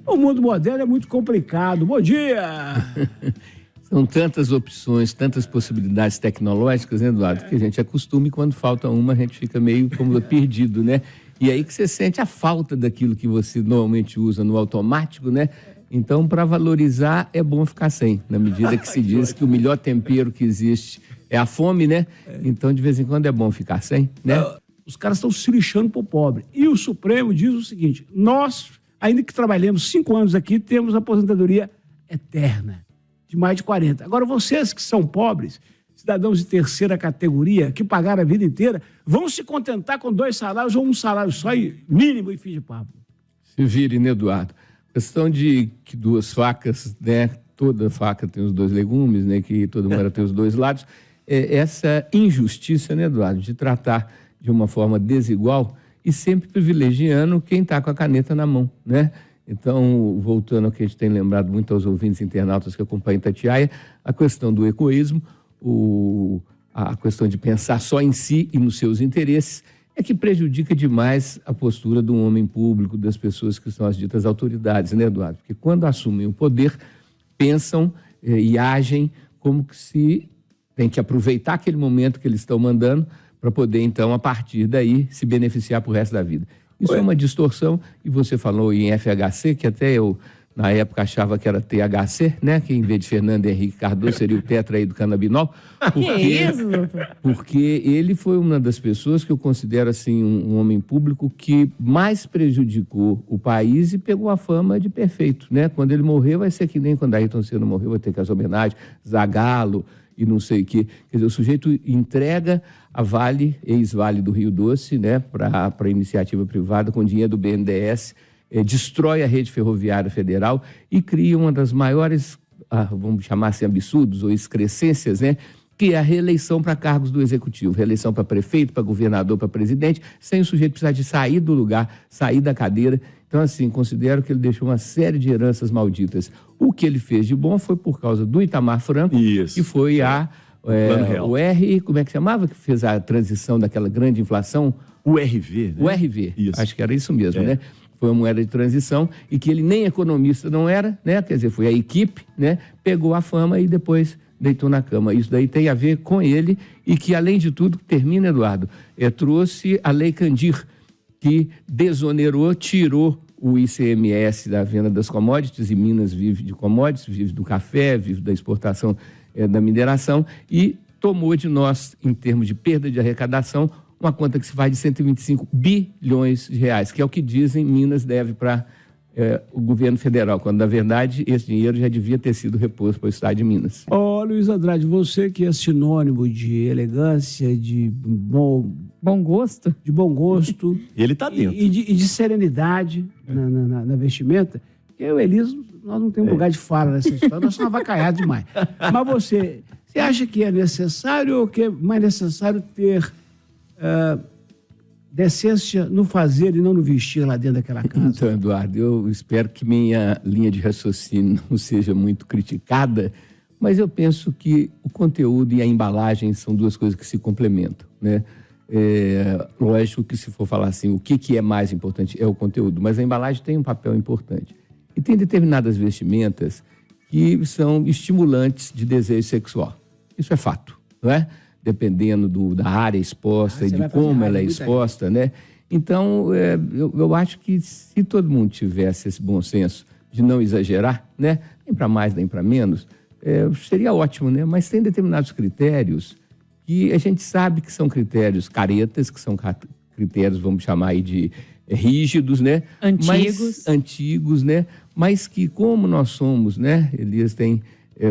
O mundo moderno é muito complicado. Bom dia! São tantas opções, tantas possibilidades tecnológicas, né, Eduardo, que a gente acostuma e quando falta uma a gente fica meio como perdido, né? E aí que você sente a falta daquilo que você normalmente usa no automático, né? Então, para valorizar, é bom ficar sem, na medida que se diz que o melhor tempero que existe é a fome, né? Então, de vez em quando é bom ficar sem, né? Os caras estão se lixando pro pobre. E o Supremo diz o seguinte: nós, ainda que trabalhemos 5 anos aqui, temos aposentadoria eterna, de mais de 40. Agora, vocês que são pobres, cidadãos de terceira categoria, que pagaram a vida inteira, vão se contentar com 2 salários ou 1 salário só, mínimo, e fim de papo. Se vire, né, Eduardo? Questão de que 2 facas, né? Toda faca tem os 2 legumes, né? Que toda moeda tem os 2 lados. Essa injustiça, né, Eduardo, de tratar de uma forma desigual e sempre privilegiando quem está com a caneta na mão, né? Então, voltando ao que a gente tem lembrado muito aos ouvintes internautas que acompanham Itatiaia, a questão do egoísmo, a questão de pensar só em si e nos seus interesses, é que prejudica demais a postura do homem público, das pessoas que são as ditas autoridades, né, Eduardo? Porque quando assumem o poder, pensam e agem como que se tem que aproveitar aquele momento que eles estão mandando para poder, então, a partir daí, se beneficiar para o resto da vida. Isso é uma distorção, e você falou em FHC, que até eu, na época, achava que era THC, né? Que em vez de Fernando Henrique Cardoso seria o tetra aí do canabinol. Porque ele foi uma das pessoas que eu considero, assim, um homem público que mais prejudicou o país e pegou a fama de perfeito, né? Quando ele morrer, vai ser que nem quando Ayrton Senna morreu, vai ter que as homenagens, Zagallo e não sei o quê. Quer dizer, o sujeito entrega a Vale, ex-Vale do Rio Doce, né, para a iniciativa privada, com dinheiro do BNDES, destrói a rede ferroviária federal e cria uma das maiores, vamos chamar assim, absurdos ou excrescências, né, que é a reeleição para cargos do Executivo, reeleição para prefeito, para governador, para presidente, sem o sujeito precisar de sair do lugar, sair da cadeira. Então, assim, considero que ele deixou uma série de heranças malditas. O que ele fez de bom foi por causa do Itamar Franco, que foi o R, como é que chamava, que fez a transição daquela grande inflação? O RV, né? O RV, acho que era isso mesmo, né? Foi uma moeda de transição e que ele nem economista não era, né? Quer dizer, foi a equipe, né? Pegou a fama e depois deitou na cama. Isso daí tem a ver com ele e que, além de tudo, termina, Eduardo, trouxe a Lei Candir, que desonerou, tirou o ICMS da venda das commodities, e Minas vive de commodities, vive do café, vive da exportação da mineração, e tomou de nós, em termos de perda de arrecadação, uma conta que se faz de 125 bilhões de reais, que é o que dizem Minas deve para o governo federal, quando, na verdade, esse dinheiro já devia ter sido reposto para o estado de Minas. Luiz Andrade, você que é sinônimo de elegância, de bom gosto. De bom gosto. Ele está dentro. E de serenidade na vestimenta. Porque eu e Elias, nós não temos lugar de fala nessa história, nós somos avacalhados demais. Mas você acha que é necessário ou que é mais necessário ter decência no fazer e não no vestir lá dentro daquela casa? Então, Eduardo, eu espero que minha linha de raciocínio não seja muito criticada, mas eu penso que o conteúdo e a embalagem são 2 coisas que se complementam, né? Lógico que, se for falar assim, o que é mais importante é o conteúdo, mas a embalagem tem um papel importante. E tem determinadas vestimentas que são estimulantes de desejo sexual. Isso é fato, não é? Dependendo da área exposta e de como ela é exposta, né? Então, eu acho que se todo mundo tivesse esse bom senso de não exagerar, né? Nem para mais, nem para menos, seria ótimo, né? Mas tem determinados critérios que a gente sabe que são critérios caretas, que são critérios, vamos chamar aí de rígidos, né? Antigos, né? Mas que, como nós somos, né? Elias tem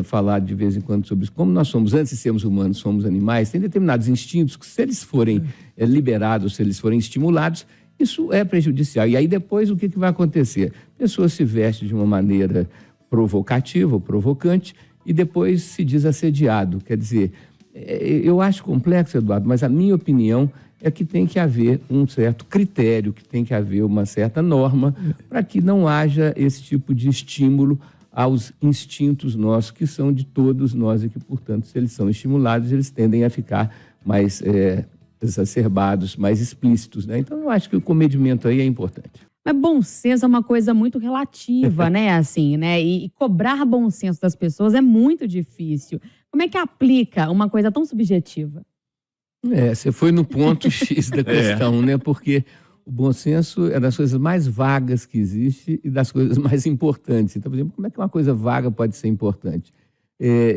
falado de vez em quando sobre isso, como nós somos, antes de sermos humanos, somos animais, tem determinados instintos que, se eles forem liberados, se eles forem estimulados, isso é prejudicial. E aí depois o que vai acontecer? A pessoa se veste de uma maneira provocativa ou provocante e depois se diz assediado. Quer dizer, eu acho complexo, Eduardo, mas a minha opinião é que tem que haver um certo critério, que tem que haver uma certa norma para que não haja esse tipo de estímulo aos instintos nossos, que são de todos nós e que, portanto, se eles são estimulados, eles tendem a ficar mais exacerbados, mais explícitos, né? Então, eu acho que o comedimento aí é importante. Mas bom senso é uma coisa muito relativa, né? Assim, né? E cobrar bom senso das pessoas é muito difícil. Como é que aplica uma coisa tão subjetiva? Você foi no ponto X da questão, né? Porque o bom senso é das coisas mais vagas que existe e das coisas mais importantes. Então, por exemplo, como é que uma coisa vaga pode ser importante?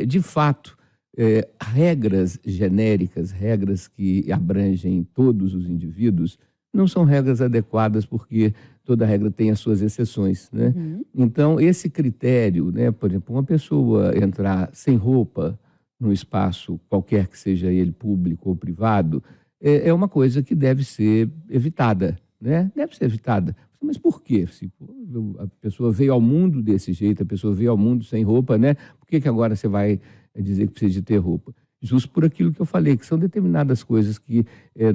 De fato, regras genéricas, regras que abrangem todos os indivíduos, não são regras adequadas porque toda regra tem as suas exceções, né? Então, esse critério, né? Por exemplo, uma pessoa entrar sem roupa num espaço qualquer que seja ele público ou privado, é uma coisa que deve ser evitada, né? Deve ser evitada. Mas por quê? Se a pessoa veio ao mundo desse jeito, a pessoa veio ao mundo sem roupa, né? Por que agora você vai dizer que precisa de ter roupa? Justo por aquilo que eu falei, que são determinadas coisas que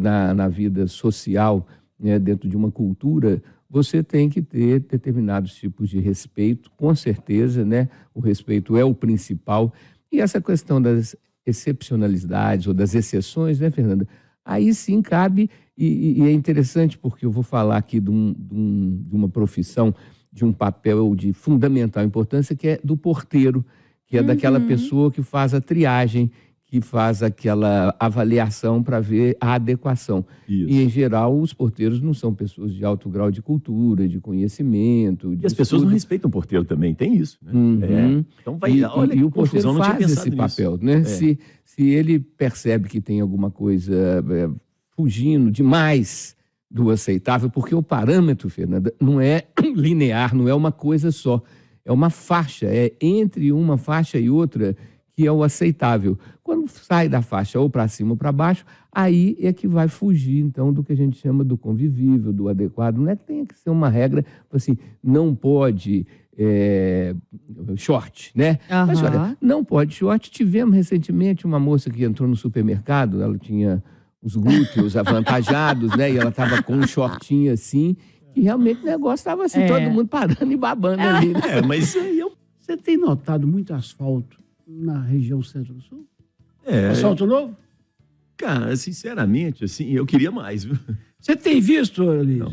na vida social, né, dentro de uma cultura, você tem que ter determinados tipos de respeito, com certeza, né? O respeito é o principal. E essa questão das excepcionalidades ou das exceções, né, Fernanda? Aí sim cabe, e é interessante porque eu vou falar aqui de uma profissão, de um papel de fundamental importância, que é do porteiro, que é daquela pessoa que faz a triagem, que faz aquela avaliação para ver a adequação. Isso. E, em geral, os porteiros não são pessoas de alto grau de cultura, de conhecimento. E as pessoas não respeitam o porteiro também, tem isso, né? Então vai, olha e que o porteiro confusão, não tinha faz esse pensado nisso. papel, né? Se ele percebe que tem alguma coisa fugindo demais do aceitável, porque o parâmetro, Fernanda, não é linear, não é uma coisa só, é uma faixa, é entre uma faixa e outra que é o aceitável. Quando sai da faixa ou para cima ou para baixo, aí é que vai fugir, então, do que a gente chama do convivível, do adequado. Não é que tenha que ser uma regra, assim, não pode short, né? Mas olha, não pode short. Tivemos recentemente uma moça que entrou no supermercado, ela tinha os glúteos avantajados, né? E ela estava com um shortinho assim, e realmente o negócio estava assim, todo mundo parando e babando ali. Né? Mas Você tem notado muito asfalto na região centro-sul? é, Asfalto novo? cara, sinceramente, assim, eu queria mais, viu? Você tem visto, Liz? Não.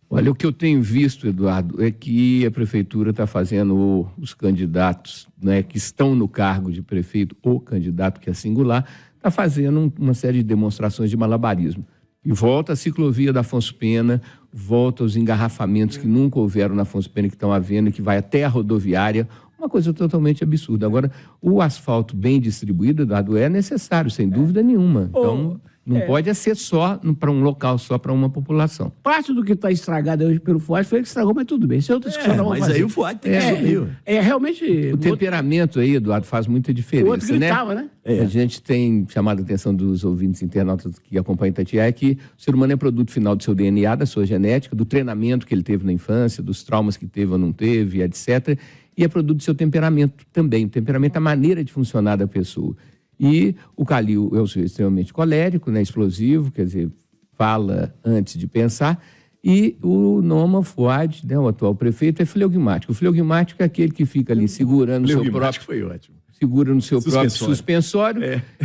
Olha, o que eu tenho visto, Eduardo, é que a prefeitura está fazendo os candidatos, né, que estão no cargo de prefeito, o candidato que é singular, está fazendo uma série de demonstrações de malabarismo. E volta a ciclovia da Afonso Pena, volta os engarrafamentos que nunca houveram na Afonso Pena, que estão havendo, e que vai até a rodoviária, uma coisa totalmente absurda. Agora, o asfalto bem distribuído, Eduardo, é necessário, sem dúvida nenhuma. Então, não pode ser só para um local, só para uma população. Parte do que está estragado hoje pelo FUAD foi que estragou, mas tudo bem. Isso é outra discussão. nós vamos Mas fazer. aí o FUAD tem que assumir. Realmente... O temperamento aí, Eduardo, faz muita diferença, O outro gritava, né? A gente tem chamado a atenção dos ouvintes internautas que acompanham Itatiaia que o ser humano é produto final do seu DNA, da sua genética, do treinamento que ele teve na infância, dos traumas que teve ou não teve, etc. E é produto do seu temperamento também. O temperamento é a maneira de funcionar da pessoa. E o Calil é um sujeito extremamente colérico, né, explosivo, quer dizer, fala antes de pensar. E o Noma Fuad, né, o atual prefeito, é fleugmático. O fleugmático é aquele que fica ali segurando o seu próprio... foi ótimo. Segura no seu próprio suspensório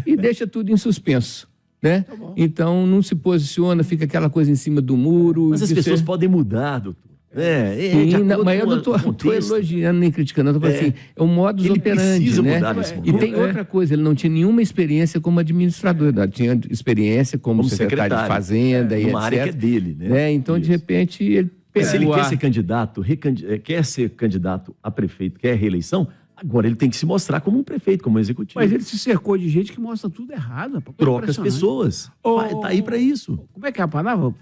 e deixa tudo em suspenso, né? Então não se posiciona, fica aquela coisa em cima do muro. Mas as pessoas podem mudar, doutor. Mas eu não estou elogiando nem criticando, eu estou falando assim, é um modus operandi, né? E tem outra coisa, ele não tinha nenhuma experiência como administrador, tinha experiência como secretário de Fazenda e etc. Uma área que é dele, né? Então, de repente, ele pegou. Se ele quer ser candidato, quer ser candidato a prefeito, quer reeleição, agora ele tem que se mostrar como um prefeito, como um executivo. Mas ele se cercou de gente que mostra tudo errado. Troca as pessoas. Tá aí para isso. Como é que é a palavra?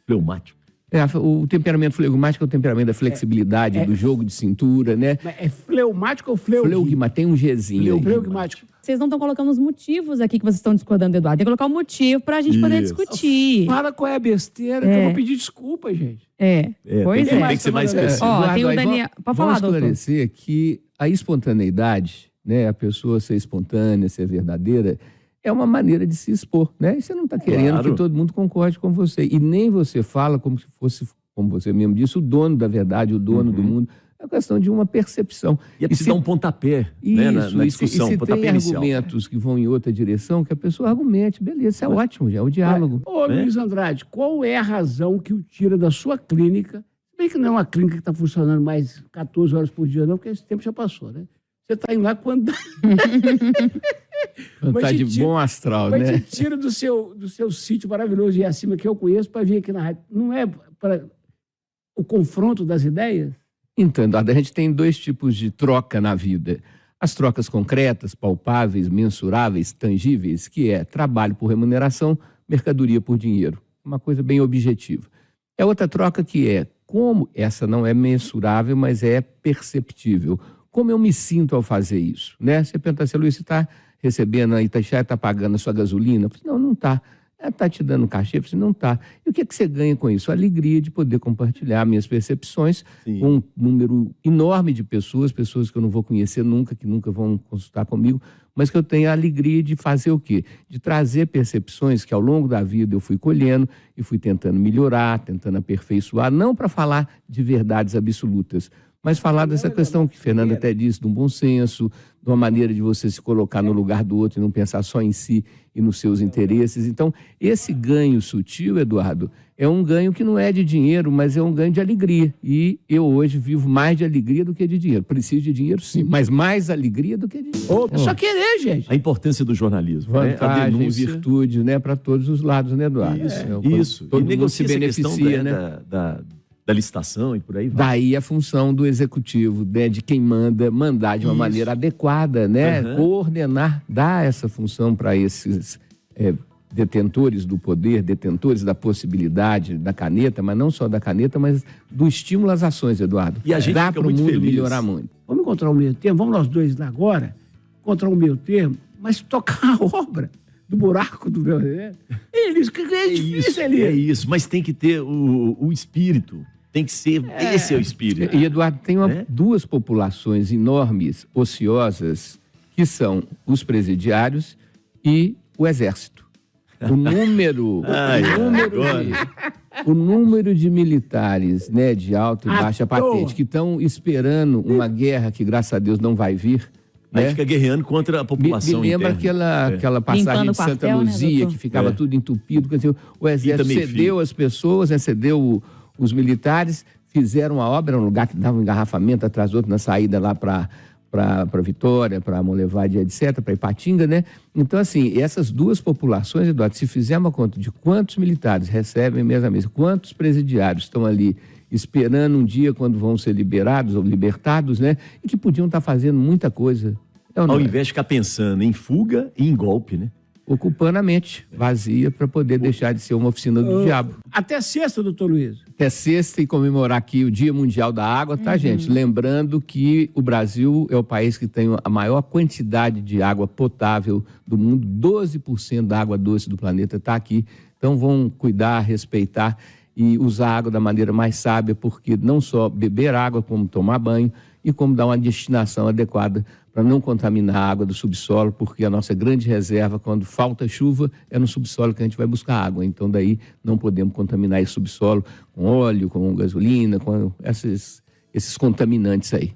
Fleumático. O temperamento flegmático é o temperamento da flexibilidade, do jogo de cintura, né? É fleumático ou fleugmático? Tem um Gzinho aí. Fleugmático. Vocês não estão colocando os motivos aqui que vocês estão discordando, Eduardo. Tem que colocar o motivo pra gente poder discutir. Fala qual é a besteira, que eu vou pedir desculpa, gente. Pois tem que ser mais específico. Ó, tem o Daniel... Pode falar, doutor. Vamos esclarecer que a espontaneidade, né, a pessoa ser espontânea, ser verdadeira, é uma maneira de se expor, né? E você não está querendo que todo mundo concorde com você. E nem você fala como se fosse, como você mesmo disse, o dono da verdade, o dono do mundo. É questão de uma percepção. E é preciso dar um pontapé, né, na discussão, e se pontapé tem inicial. argumentos que vão em outra direção, que a pessoa argumente. Beleza, isso é ótimo, já é o diálogo. Ô, Luiz Andrade, qual é a razão que o tira da sua clínica? bem que não é uma clínica que está funcionando mais 14 horas por dia, não, porque esse tempo já passou, né? Você está indo lá quando dá. Quando Mas tá te de tira- bom astral, Mas né? te tira do seu sítio maravilhoso de acima que eu conheço para vir aqui na rádio. Não é para o confronto das ideias? Então, Eduardo, a gente tem dois tipos de troca na vida. As trocas concretas, palpáveis, mensuráveis, tangíveis, que é trabalho por remuneração, mercadoria por dinheiro. Uma coisa bem objetiva. É outra troca que é como, essa não é mensurável, mas é perceptível. Como eu me sinto ao fazer isso, né? Você pergunta assim, Luiz, você está recebendo, a Itatiaia está pagando a sua gasolina? Eu falei, não, não está. Ela está te dando cachê? Eu falei, não está. E o que é que você ganha com isso? A alegria de poder compartilhar minhas percepções Sim. com um número enorme de pessoas que eu não vou conhecer nunca, que nunca vão consultar comigo, mas que eu tenho a alegria de fazer o quê? De trazer percepções que ao longo da vida eu fui colhendo e fui tentando melhorar, tentando aperfeiçoar, não para falar de verdades absolutas, mas falar dessa questão que Fernanda até disse, de um bom senso, de uma maneira de você se colocar no lugar do outro e não pensar só em si e nos seus interesses. Então, esse ganho sutil, Eduardo, é um ganho que não é de dinheiro, mas é um ganho de alegria. E eu hoje vivo mais de alegria do que de dinheiro. Preciso de dinheiro, sim, mas mais alegria do que de dinheiro. É só querer, gente. A importância do jornalismo, né? A Vantagem, denúncia. virtude, né, para todos os lados, né, Eduardo? Isso. Todo E mundo negocia se essa questão beneficia, né, né? da licitação e por aí vai. Daí a função do executivo, né, de quem manda, mandar de uma Isso. maneira adequada, né? Aham. Coordenar, dar essa função para esses detentores do poder, detentores da possibilidade da caneta, mas não só da caneta, mas do estímulo às ações, Eduardo. E a gente dá fica para o muito mundo feliz. melhorar muito. Vamos encontrar um meio termo, vamos nós dois lá agora, encontrar um meio termo, mas tocar a obra do buraco do meu. É isso, que é difícil ali. É isso, mas tem que ter o espírito. Tem que ser, esse é o espírito. E, Eduardo, tem Né? duas populações enormes, ociosas, que são os presidiários e o exército. O número, o número de militares, né, de alta e À baixa toa. patente, que estão esperando uma guerra que, graças a Deus, não vai vir. Aí Né? fica guerreando contra a Me população lembra interna. aquela passagem Limpando de o Santa quartel, né, Luzia, doutor? que ficava tudo entupido. Quer dizer, o exército meio cedeu fio. as pessoas, né, cedeu os militares, fizeram a obra, um lugar que dava um engarrafamento atrás do outro na saída lá para Vitória, para Molevade, etc., para Ipatinga, né? Então, assim, essas duas populações, Eduardo, se fizer uma conta de quantos militares recebem mês a mês, quantos presidiários estão ali esperando um dia quando vão ser liberados ou libertados, né? E que podiam estar fazendo muita coisa. É ou não Ao é? invés de ficar pensando em fuga e em golpe, né? Ocupando a mente vazia para poder deixar de ser uma oficina do diabo. Até sexta, doutor Luiz. Até sexta e comemorar aqui o Dia Mundial da Água, tá, gente? Lembrando que o Brasil é o país que tem a maior quantidade de água potável do mundo. 12% da água doce do planeta está aqui. Então, vão cuidar, respeitar e usar a água da maneira mais sábia, porque não só beber água, como tomar banho e como dar uma destinação adequada para não contaminar a água do subsolo, porque a nossa grande reserva, quando falta chuva, é no subsolo que a gente vai buscar água. Então, daí, não podemos contaminar esse subsolo com óleo, com gasolina, com esses contaminantes aí.